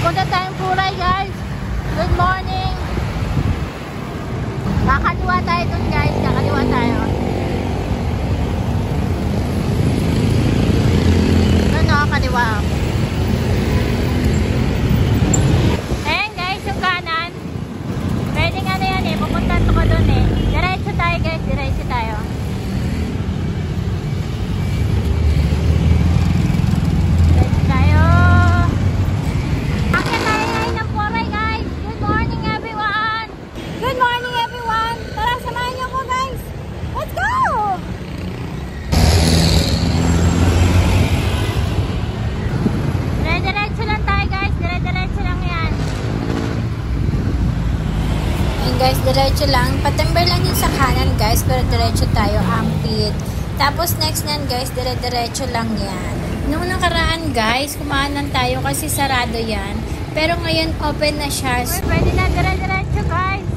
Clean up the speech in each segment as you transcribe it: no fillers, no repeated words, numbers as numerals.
Punta tayong Puray, guys. Good morning. Kakaliwa tayo dun, guys. Kakaliwa tayo. Doon o, kaliwa. Ayan, guys, yung kanan. Pwedeng ano yan eh. Pupunta ko dun eh. Diretso tayo, guys. Diretso tayo. Guys, diretso lang. Patember lang yun sa kanan, guys. Pero diretso tayo, ampit. Tapos next nyan, guys, diretso lang yan. Noong nakaraan, guys, kumanan tayo kasi sarado yan. Pero ngayon, open na siya. Pwede na diretso, guys.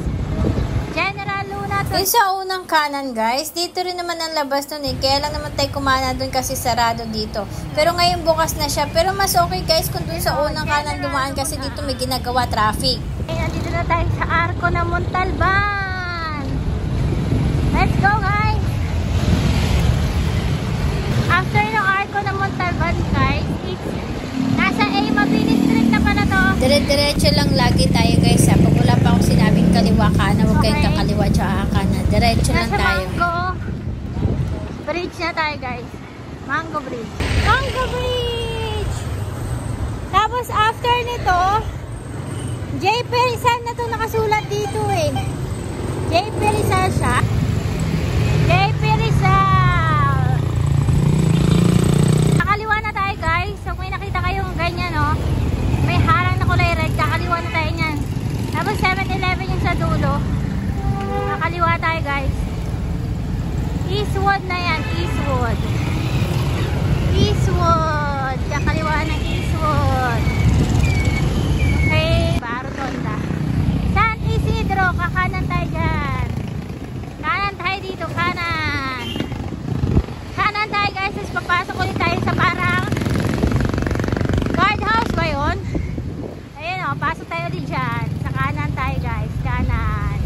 General Luna to. Yung sa unang kanan, guys, dito rin naman ang labas nun eh. Kaya lang naman tayo kumanan dun kasi sarado dito. Pero ngayon bukas na siya. Pero mas okay, guys, kung dun sa unang kanan dumaan kasi dito may ginagawa traffic. Nandito na tayo sa Arco ng Montalban. Let's go, guys. After ng Arco ng Montalban, guys, nasa A Mabini Street na pala to. Diretso lang lagi tayo, guys. Pag wala pa akong sinabing kaliwa kanan, huwag kayong kakaliwa tsaka kanan. Diretso lang tayo. Mango Bridge na tayo, guys. Mango Bridge. Mango Bridge! Tapos after nito, JP Rizal na ito nakasulat dito eh. JP Rizal siya. JP Rizal. Kakaliwa na tayo, guys. So may nakita kayong ganyan, no? May harang na kulay red. Kakaliwa na tayo niyan. Tapos 7-Eleven yung sa dulo. Kakaliwa tayo, guys. Eastwood na yan. Eastwood. Eastwood. Kakaliwa ng Eastwood. San Isidro, kakanan tayo dyan. Kanan tayo dito, kanan. Kanan tayo, guys. Tapos papasok ulit tayo sa parang guardhouse ba yun? Ayun o, pasok tayo ulit dyan. Sa kanan tayo, guys. Kanan.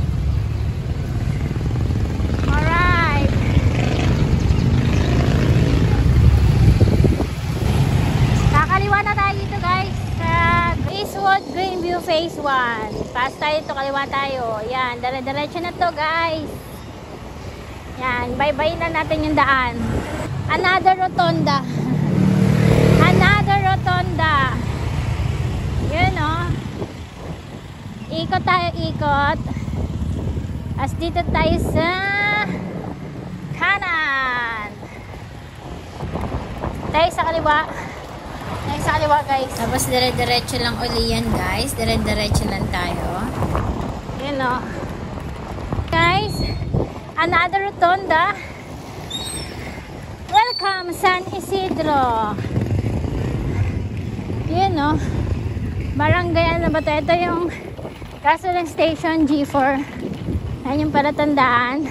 Alright. Kakaliwa na tayo dito, guys. Eastwood Greenview Phase 1. Pass tayo ito, kaliwa tayo. Yan, diretso na to, guys. Yan, bye-bye na natin yung daan. Another rotonda. Another rotonda. Yun, oh. Ikot tayo, ikot. As dito tayo sa kanan. Tayo sa kaliwa. Sa kaliwa, guys. Tapos diretso lang uli yan, guys. Diretso lang tayo. Yun o. Guys, another rotonda. Welcome, San Isidro. Yun o. Barangay, ano ba ito? Ito yung gasoline station G4. Yan yung palatandaan.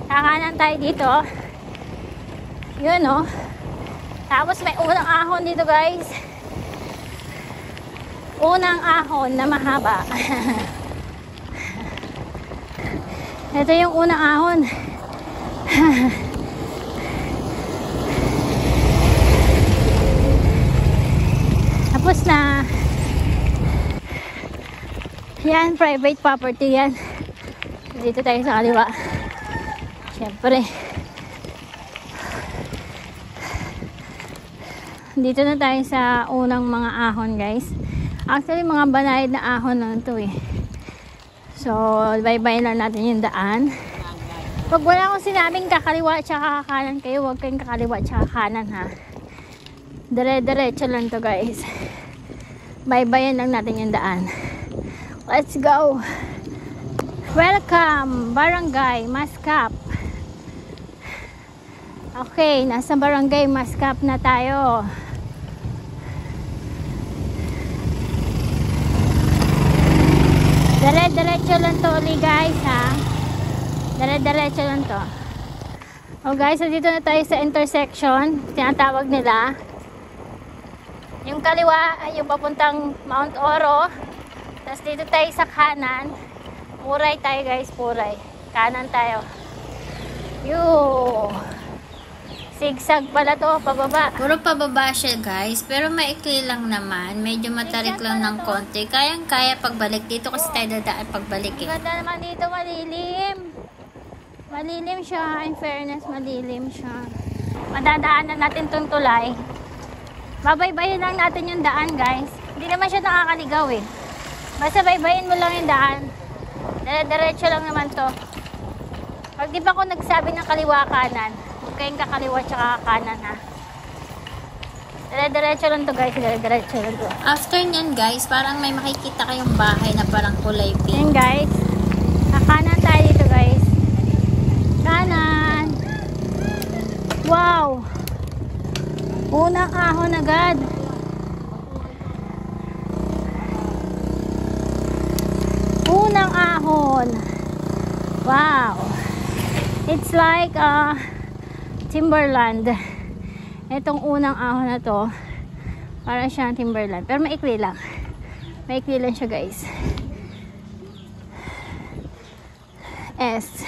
Kakanan tayo dito. Yun o. Tapos may unang ahon dito, guys. Unang ahon na mahaba. Ito yung unang ahon. Tapos na. Yan, private property yan. Dito tayo sa kaliwa. Siyempre. Dito na tayo sa unang mga ahon, guys. Actually, mga banayad na ahon lang ito eh. So, bye-bye lang natin yung daan. Pag wala akong sinabing kakaliwa at saka kakanan kayo, huwag kayong kakaliwa at saka kanan, ha. Diretso lang to, guys. Bye-bye lang natin yung daan. Let's go! Welcome, Barangay Mascap. Okay, nasa Barangay Mascap na tayo. Diretso lang to ulit, guys, ha. Diretso lang to. Oh, guys, so dito na tayo sa intersection. Tinatawag nila. Yung kaliwa ay yung papuntang Mount Oro. Tapos dito tayo sa kanan. Puray tayo guys, puray. Kanan tayo. Yoo! Sigsag pala to, pababa. Puro pababa siya guys, pero maikli lang naman. Medyo matarik lang ng konti. Kayang-kaya pagbalik dito kasi tayo dadaan pagbalik eh. Ganda naman dito, malilim. Malilim siya, in fairness, malilim siya. Madadaanan natin tong tulay. Babaybayin lang natin yung daan guys. Hindi naman siya nakakaligaw eh. Basta baybayin mo lang yung daan. Diretso lang naman to. Pag di ba ako nagsabi ng kaliwa kanan, huwag kayong kakaliwa tsaka kanan ha. Diretso lang to guys. Diretso lang to. After nyan guys, parang may makikita kayong bahay na parang kulay pink. Yan guys. Kakanan tayo dito guys. Kanan. Wow. Unang ahon agad. Unang ahon. Wow. It's like timberland. Itong unang ahon na to, para siyang timberland. Pero maikli lang. Maikli lang siya guys. S.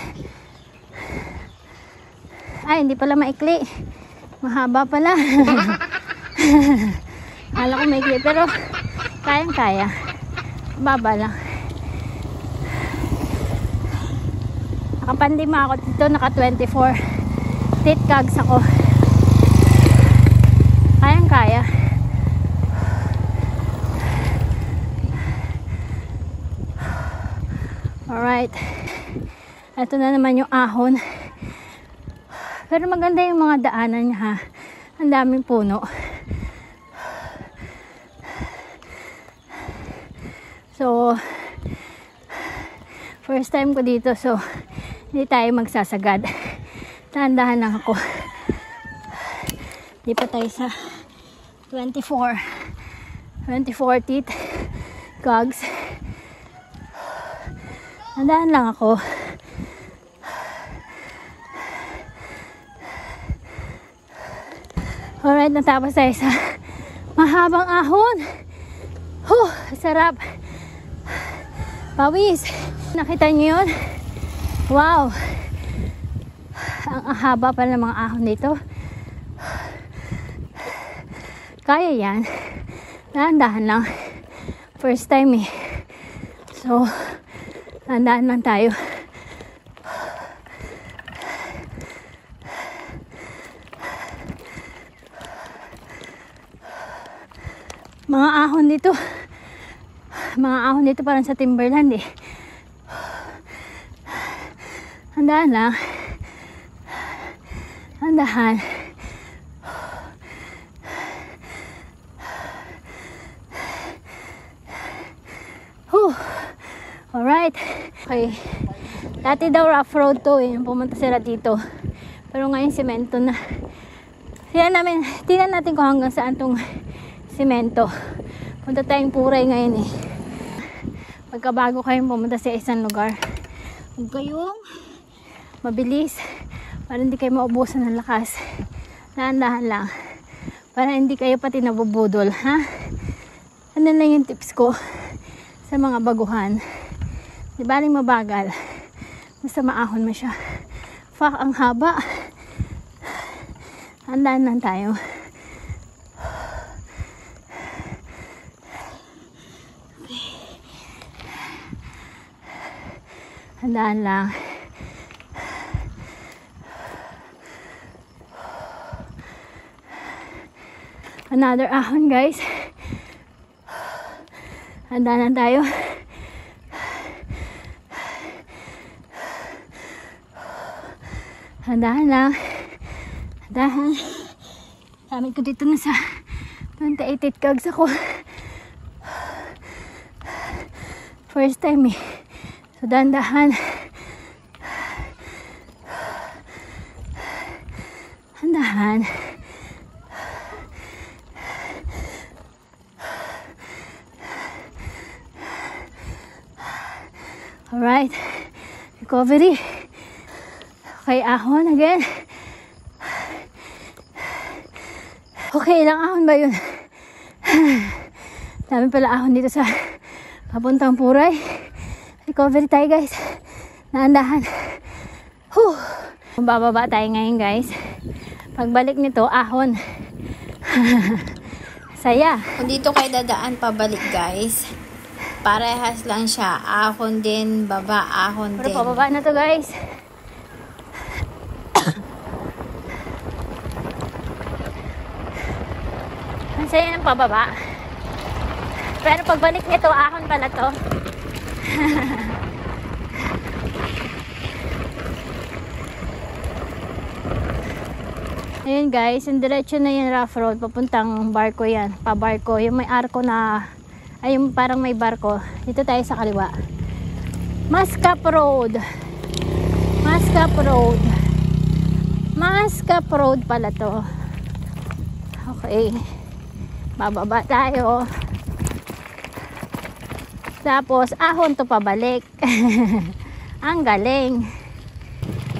Ay, hindi pala maikli. Mahaba pala. Kala ko maikli. Pero kayang-kaya. Baba lang. Nakapandima ako dito. Naka 24 tit cogs ako. Kayang-kaya. Alright. Ito na naman yung ahon. Pero maganda yung mga daanan niya ha. Ang daming puno. So, first time ko dito. So, hindi tayo magsasagad. Dahan-dahan lang ako. Di pa tayo sa 24 teeth cogs. Dahan lang ako. Alright, natapos tayo sa mahabang ahon. Sarap. Pawis. Nakita niyo yun? Wow. Ang haba pa ng mga ahon dito. Kaya yan. Dahan-dahan lang. First time eh. So, dahan-dahan lang tayo. Mga ahon dito. Mga ahon dito parang sa timberland eh. Handaan lang. Handahan. Alright. Okay. Dati daw rough road to eh. Pumunta sila dito. Pero ngayon semento na. Tingnan natin kung hanggang saan tong semento. Punta tayong Puray ngayon eh. Pagkabago kayong pumunta sa isang lugar, huwag kayong mabilis para hindi kayo maubusan ng lakas. Dahan-dahan lang para hindi kayo pati nabubudol ha. Ano lang yung tips ko sa mga baguhan. Di baling mabagal, basta maahon mo siya. Fuck, ang haba. Handaan lang tayo. Handaan lang. Another ahon guys. Handaan lang tayo. Handaan lang. Handaan. Gamit ko dito na sa 28 cogs ako. First time eh. So, dahan-dahan. Dahan. Alright. Recovery. Okay, ahon again. Okay, ilang ahon ba yun? Dami pala ahon dito sa papuntang Puray. Recovery tayo guys. Naandahan. Bababa tayo ngayon guys. Pagbalik nito, ahon. Saya. Kung dito kayo dadaan pabalik guys, parehas lang siya. Ahon din, baba, ahon din. Pero pababa na to guys. Ang saya ng pababa. Pero pagbalik nito, ahon pala to. Ayun guys, yung diretso na yung rough road, papuntang barko yan, pa-barko. Yung may arko na, ay yung parang may barko. Dito tayo sa kaliwa. Mascap Road. Mascap Road. Mascap Road pala to. Okay. Bababa tayo. Tapos, ahon to pabalik. Ang galing.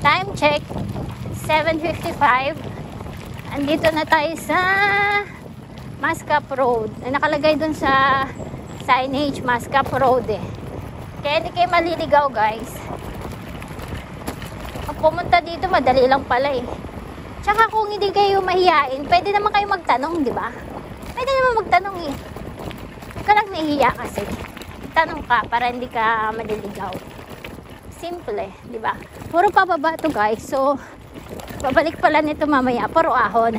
Time check, 7:55. Andito na tayo sa Mascap Road. Nakalagay dun sa signage, Mascap Road eh. Kaya hindi kayo maliligaw guys. Pag pumunta dito, madali lang pala eh. Tsaka kung hindi kayo mahiyain, pwede naman kayo magtanong, di ba? Pwede naman magtanong eh. Huwag ka lang nahihiya kasi. Tanong ka para hindi ka maliligaw. Simple, di ba? Puro pababa to guys. So, babalik pala nito mamaya, puro ahon.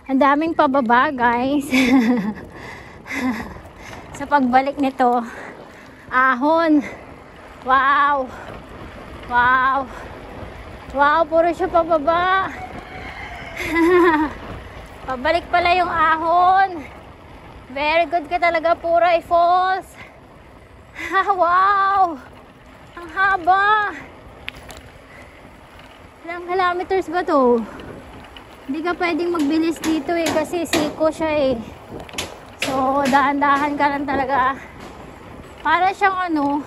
Ang daming pababa guys. Sa pagbalik nito, ahon. Wow. Wow. Wow, puro siya pababa. Pabalik pala yung ahon. Very good ka talaga, Puray Falls. Wow. Ang haba. Ilang kilometers ba to? Hindi ka pwedeng magbilis dito eh kasi siko siya eh. So dahan-dahan ka lang talaga. Para siyang ano,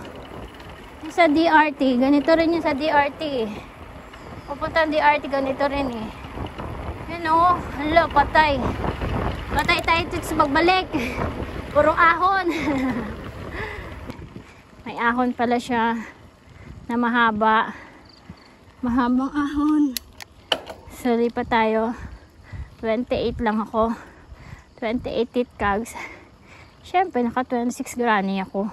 sa DRT. Ganito rin yung sa DRT. Pupunta ang DRT, ganito rin eh. Yun o, hala, patay. Patay tayo dito sa pagbalik. Puro ahon. May ahon pala siya na mahaba. Mahabang ahon. So, lipat tayo. 28 lang ako. 28 tit cogs. Siyempre, naka 26 granny ako.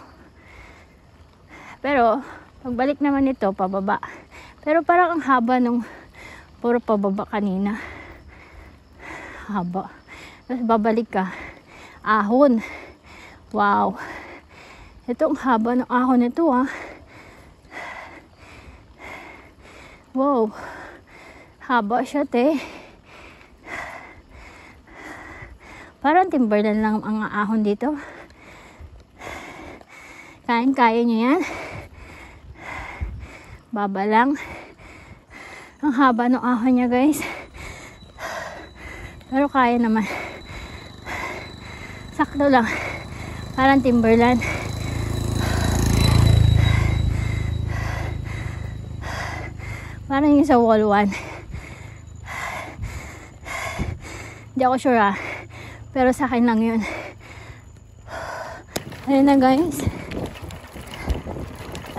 Pero, pagbalik naman ito, pababa. Pero parang ang haba nung puro pababa kanina. Haba. Tapos babalik ka. Ahon. Wow. Ito ang haba ng ahon nito ah. Wow. Haba siya, te. Parang timberland lang ang ahon dito. Kaya nyo yan. Baba lang. Ang haba ng ahon niya, guys. Pero kaya naman. Sakto lang. Parang timberland. Parang yung sa wall 1. Hindi ako sure ah. Pero sa akin lang yun. Ayun na guys.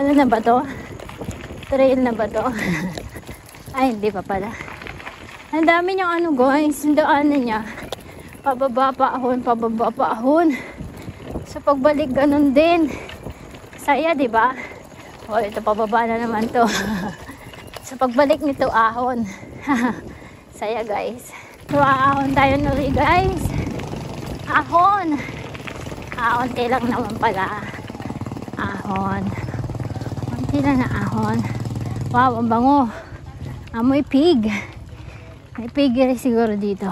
Ano na ba to? Trail na ba to? Ay, hindi pa pala. Ang dami niyang ano guys. Yung daanan niya. Pababa pa ahon, pababa pa ahon. Sa pagbalik ganun din. Saya, di ba? Oh, ito pababa na naman to. Sa pagbalik nito ahon. Saya guys. So ahon tayo nuri guys. Ahon. Ahon lang naman pala. Ahon. Konti lang na ahon. Wow, ang bango. Amoy pig. May pig rin siguro dito.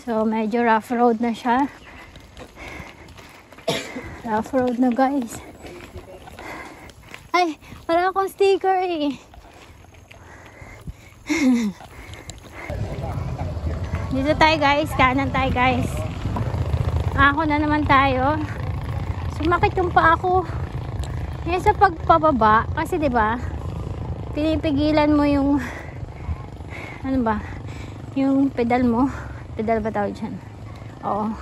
So medyo rough road na siya. Rough road na guys. Ay, wala akong sticker eh. Dito tayo guys, kanan tayo guys. Ako na naman tayo. Sumakit yung paa ko. Ngayon sa pagpababa, kasi 'di ba? Pinipigilan mo yung ano ba? Yung pedal mo. pedal ba tawag dyan? Oo.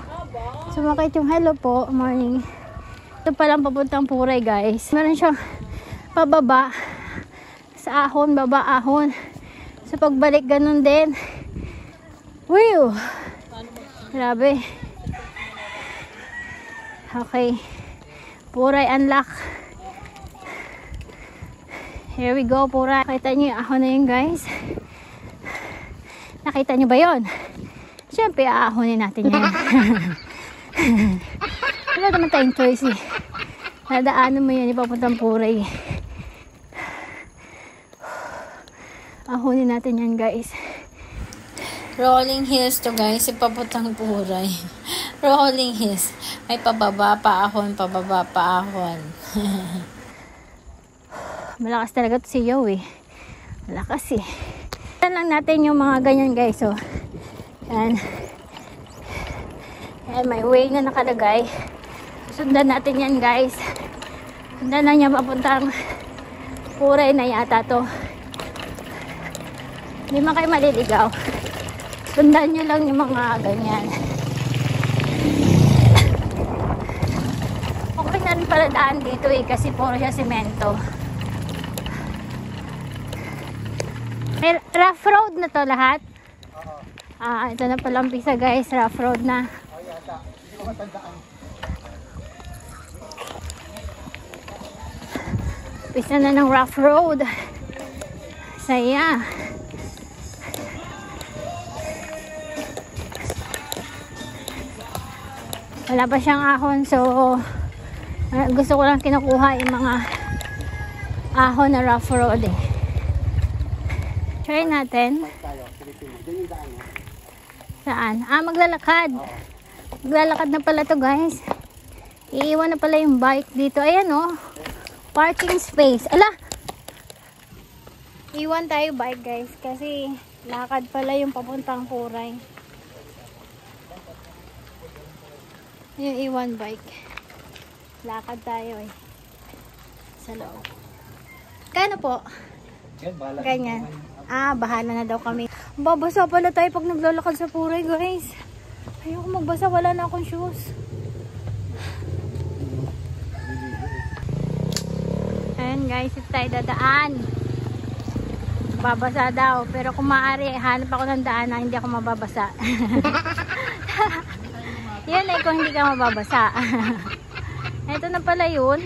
Sumakit yung hello po, morning. Ito palang papuntang Puray guys. Meron siyang pababa sa ahon, baba ahon. Sa pagbalik ganun din. Whew! Grabe. Okay. Puray unlock. Here we go, Puray. Nakita nyo yung ahon na yun, guys. Nakita nyo ba yun? Siyempre, aahonin natin yan. Wala naman tayong choice eh. Nadaanan mo yan, ipapuntang Puray. Ahonin natin yan, guys. Rolling hills to, guys. Ipapuntang Puray. Rolling hills. May pababa, paahon, pababa, paahon. Malakas talaga to si Yo eh. Malakas eh. Yan lang natin yung mga ganyan guys. So, yan. Yan, may way na nakalagay. Sundan natin yan guys. Sundan na niya papuntang Puray na yata to. Hindi man kayo maliligaw. Sundan nyo lang yung mga ganyan. Okay na rin pala daan dito eh. Kasi puro siya semento. May rough road na to lahat? Oo. Ito na pala umpisa guys, rough road na. Oo yata, hindi ko matandaan. Umpisa na ng rough road. Saya. Wala pa siyang ahon, so gusto ko lang kinukuha yung mga ahon na rough road eh. Try natin. Saan? Ah, maglalakad. Maglalakad na pala to guys. Iiwan na pala yung bike dito. Ayan oh. Parking space. Ala! Iwan tayo bike guys. Kasi lakad pala yung papuntang Puray. Yung iwan bike. Lakad tayo eh. Sa loob. Kano po? Ganyan. Ah, bahala na daw kami. Babasa pala tayo pag naglalakad sa Puray, guys. Ayoko magbasa, wala na akong shoes. Ayan guys, ito tayo dadaan. Babasa daw. Pero kung maaari, hanap ako ng daan na hindi ako mababasa. Yan eh, kung hindi ka mababasa. Ito na pala yun.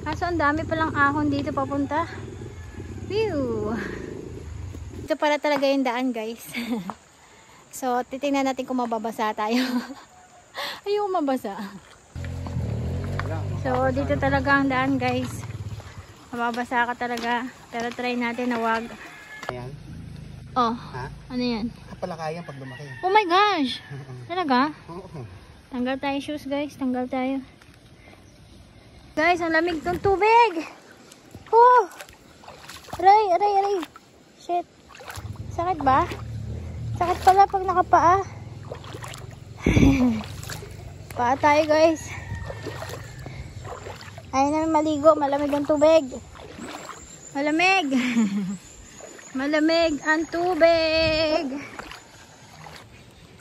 Kaso ang dami palang ahon dito papunta. Whew! Ito pala talaga yung daan guys. So titingnan natin kung mababasa tayo. Ayun, mabasa. So dito talaga ang daan guys. Mababasa ka talaga. Pero try natin na wag. Ayan. Oh, Ha? ano yan? Kapalakayan pag lumaki. Oh my gosh! Talaga? Oo. Tanggal tayo shoes guys. Tanggal tayo. Guys, ang lamig ng tubig! Oh! Aray, aray, aray. Shit. Sakit ba? Sakit pala pag nakapaa. Paa tayo guys. Ayaw namin maligo. Malamig ang tubig. Malamig. Malamig ang tubig.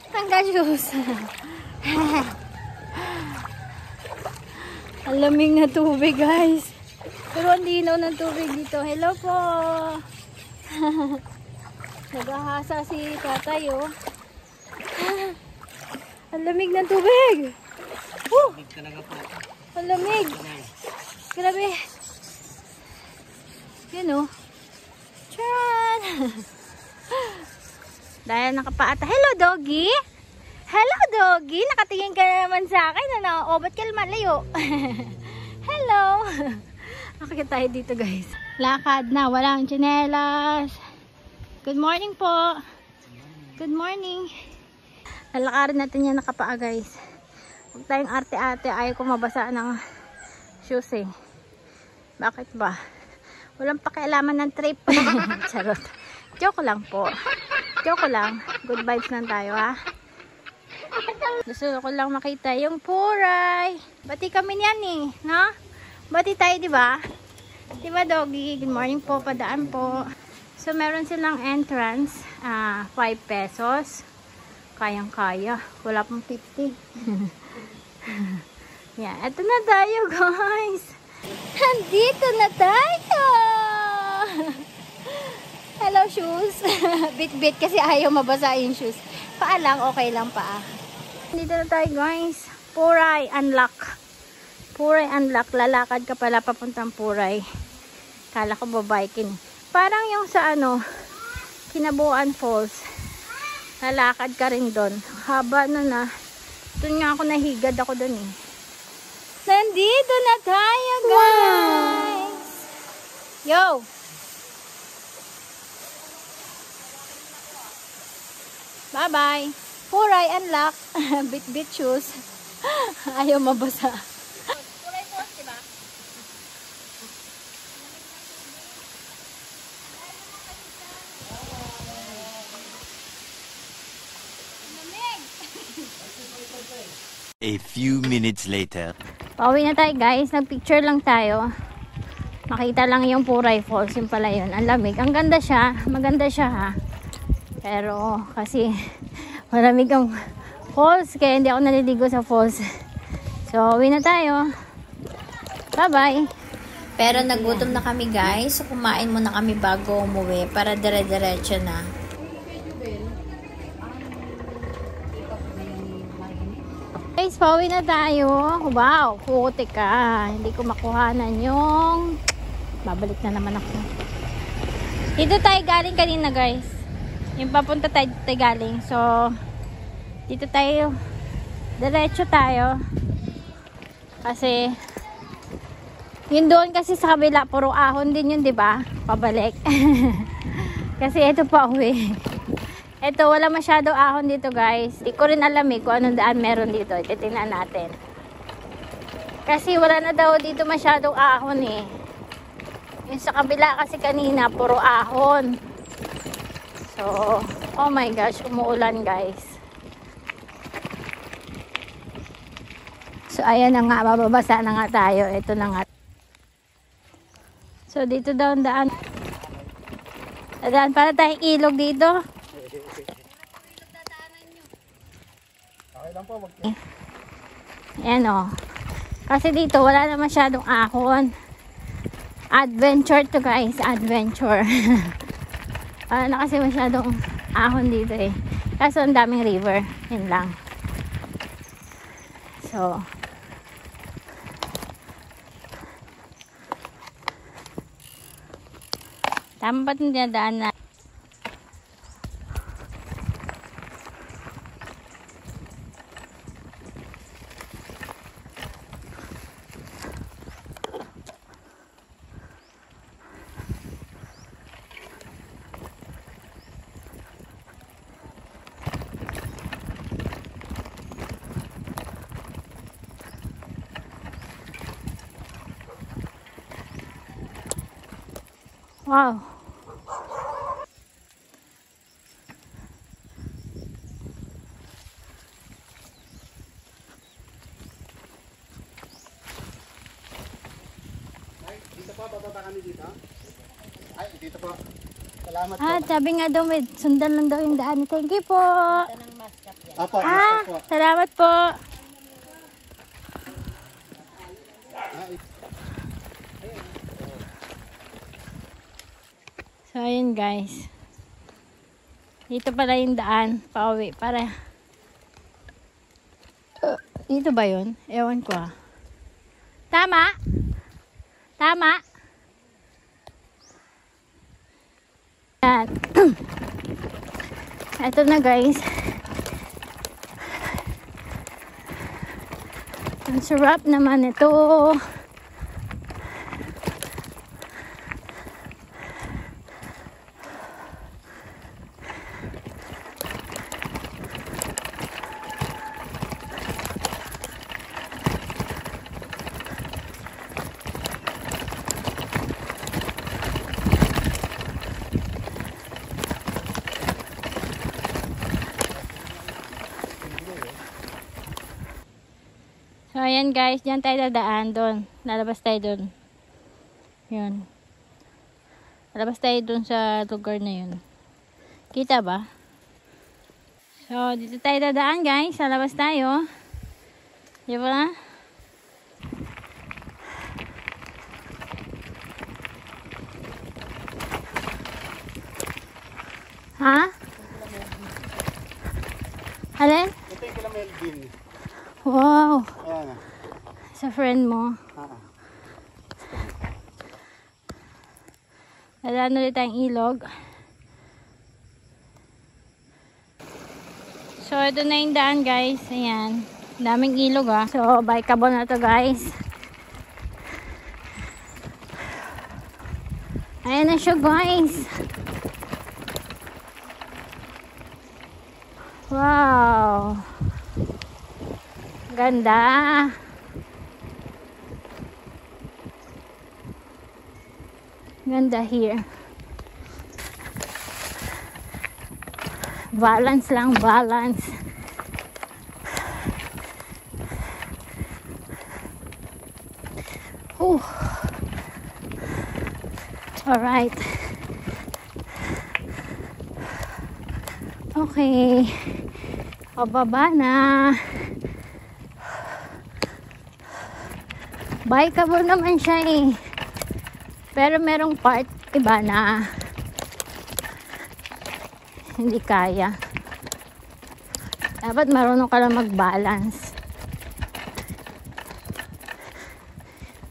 Tanggal shoes. Ang lamig na tubig guys. Pero ang linaw ng tubig dito. Hello po. Nagahasa si tatay oh. Ang lamig ng tubig. Ang lamig. Grabe. Yan oh. Tcharan. Dahil nakapaata. Hello doggy. Hello doggy. Nakatingin ka naman sa akin. Ano? O, ba't ka malayo? Hello. Nakakita tayo dito guys. Lakad na. Walang tsinelas. Good morning po. Good morning. Lalakarin natin yan nakapaa guys. Huwag tayong arte-arte. Ayaw ko mabasa ng shoes eh. Bakit ba? Walang pakialaman ng trip. Charot. Joke lang po. Joke lang. Good vibes lang tayo ha. Gusto ko lang makita yung Puray. Bati kami niyan eh. No? Bati tayo diba? Diba doggy? Good morning po. Padaan po. So meron silang entrance. 5 pesos. Kayang-kaya. Wala pang 50. Yan. Ito na tayo, guys. Nandito na tayo. Hello, shoes. Bit-bit kasi ayaw mabasa yung shoes. Paa lang, okay lang paa. Nandito na tayo, guys. Puray, unlock. Puray, unlock. Lalakad ka pala papuntang Puray. Kala ko babiking. Parang yung sa ano, Kinabuan Falls. Lalakad ka rin doon. Haba na. Doon nga ako nahigad ako doon eh. Nandito na tayo, guys! Yo! Bye-bye! Puray, unlock. Bit-bit shoes. Ayaw mabasa. Puray Falls, diba? A few minutes later. Pauwi na tayo, guys. Nagpicture lang tayo. Makita lang yung Puray Falls. Yung pala yun. Ang lamig. Ang ganda siya. Maganda siya ha. Pero kasi malamig ang falls. Kaya hindi ako naliligo sa falls. So, uwi na tayo. Bye-bye. Pero nagutom na kami, guys. So, kumain muna kami bago umuwi. Para dire-diretso na. Guys, pauwi na tayo. Wow, puti ka. Hindi ko makuhanan yung... Babalik na naman ako. Dito tayo galing kanina, guys. Yung papunta tayo galing. So, dito tayo. Diretso tayo. Kasi, yun doon kasi sa kabila, puro ahon din yun, diba? Pabalik. Kasi ito pa uwi. Ito, wala masyado ahon dito, guys. Di ko rin alam kung anong daan meron dito. Titingnan natin. Kasi wala na daw dito masyadong ahon eh. Yung sa kabila kasi kanina, puro ahon. So, oh my gosh, umuulan, guys. So, ayan na nga, mababasa na nga tayo. Ito na nga. So, dito daw ang daan. Daan para tayong ilog dito. Ayan o. Kasi dito wala na masyadong ahon. Adventure to, guys. Adventure. Wala na kasi masyadong ahon dito eh. Kaso ang daming river. Yun lang. So. Tama ba itong dinadaan na? Wow. Dito po, bababa kami dito. Ay, dito po. Salamat po. Sabi nga daw, may sundan lang daw yung daan. Thank you po. Apo, master po. Salamat po. So, ayun, guys. Dito pala yung daan. Pauwi. Para... dito ba yun? Ewan ko ah. Tama? Tama? Yan. Ito na, guys. Ang sarap naman ito. So, ayan, guys. Diyan tayo dadaan doon. Lalabas tayo doon. Yun. Lalabas tayo doon sa lugar na yun. Kita ba? So, dito tayo dadaan guys. Sa labas tayo. Diba? Ha? Alin? Ito yung kila Melvin. Wow. Ayan. Sa friend mo. Dadaan ulit tayong ilog. So, ito na yung daan guys. Ayan. Daming ilog ah. So, bikeable na to guys. Ayan na siya guys. Wow. Ganda. Ganda here. Balance lang, balance. Alright. Okay. Pababa na. Bikeable naman siya eh. Pero merong part iba na hindi kaya. Dapat marunong ka lang mag-balance.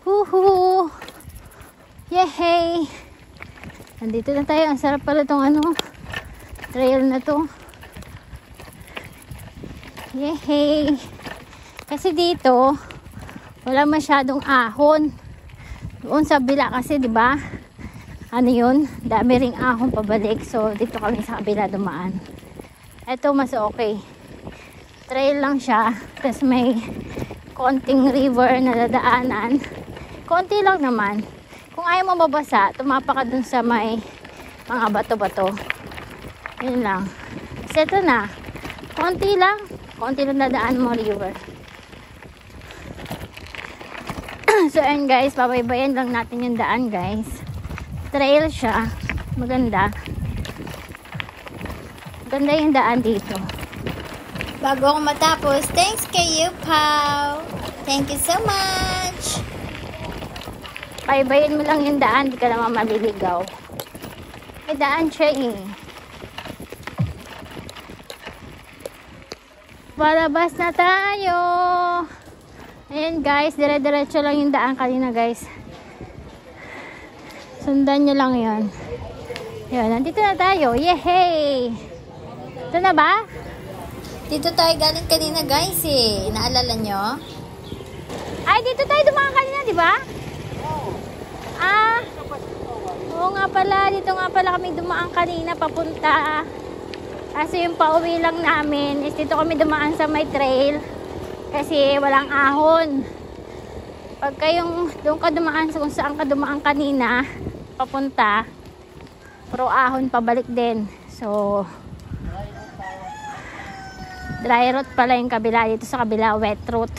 Huhu! Yehey! Nandito na tayo. Ang sarap pala itong trail na to. Yehey! Kasi dito, wala masyadong ahon. Doon sa bila kasi, di ba? Ano yun? Dami ring ahon pabalik. So, dito kami sa kabila dumaan. Ito mas okay. Trail lang siya. Tapos may konting river na dadaanan. Konti lang naman. Kung ayaw mo mabasa, tumapa ka dun sa may mga bato-bato. Yun lang. Kasi ito na. Konti lang. Konti lang dadaan mo river. So, and guys, pabaybayan lang natin yung daan, guys. Trail siya. Maganda. Maganda yung daan dito. Bago ako matapos, thanks kay you, Pao. Thank you so much. Baybayin mo lang yung daan, di ka naman maliligaw. May daan siya eh. Palabas na tayo. Ayan guys, dire-diretso lang yung daan kanina guys. Sundan nyo lang yun. Yun, nandito na tayo. Yehey! Ito na ba? Dito tayo galing kanina guys eh. Naalala nyo? Ay, dito tayo dumaan kanina, di ba? Ah, oo nga pala. Dito nga pala kami dumaan kanina papunta. Kasi yung pauwi lang namin is dito kami dumaan sa may trail. Kasi walang ahon. Pagka yung doon ka dumaan kung saan ka dumaan kanina, papunta, puro ahon pabalik din. So, dry route pala yung kabila. Dito sa kabila, wet route.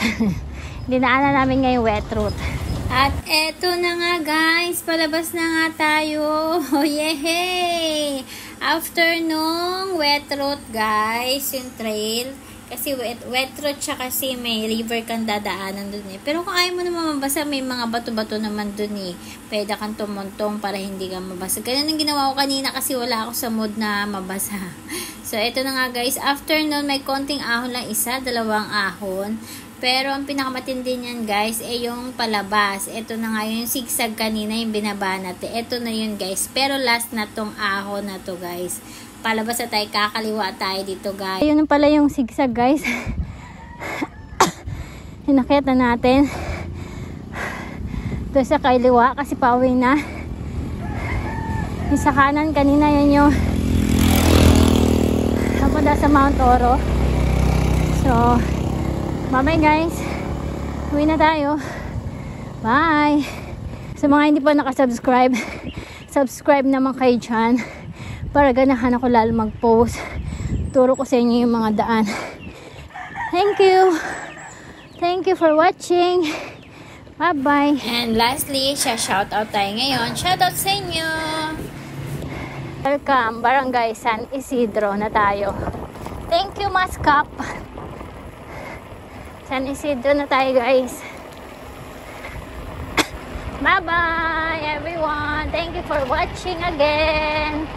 Dinaanan namin ngayong wet route. At eto na nga guys, palabas na nga tayo. Oh, yehey! After nung wet route guys, yung trail, kasi wet route siya kasi may river kang dadaanan dun eh. Pero kung ayaw mo naman mabasa, may mga bato-bato naman dun eh. Pwede kang tumuntong para hindi ka mabasa. Ganyan ang ginawa ko kanina kasi wala ako sa mood na mabasa. So, ito na nga guys. After nun, may konting ahon lang, isa, dalawang ahon. Pero ang pinakamatindi niyan guys, yung palabas. Ito na nga yung zigzag kanina, yung binaba natin. Ito na yun guys. Pero last na tong ahon na to guys. Palabas na tayo, kakaliwa tayo dito guys. Ayun pala yung zigzag guys. Hinakita natin. Ito sa kaliwa kasi pauwi na. Yung sa kanan kanina yun yung napunta sa Mount Oro. So, bye guys. Uwi na tayo. Bye. Sa mga hindi pa nakasubscribe, subscribe naman kayo dyan. Para ganahan ako lalo mag-post. Turo ko sa inyo yung mga daan. Thank you. Thank you for watching. Bye-bye. And lastly, shoutout tayo ngayon. Shoutout sa inyo. Welcome, Barangay San Isidro na tayo. Thank you, Maskap. San Isidro na tayo, guys. Bye-bye, everyone. Thank you for watching again.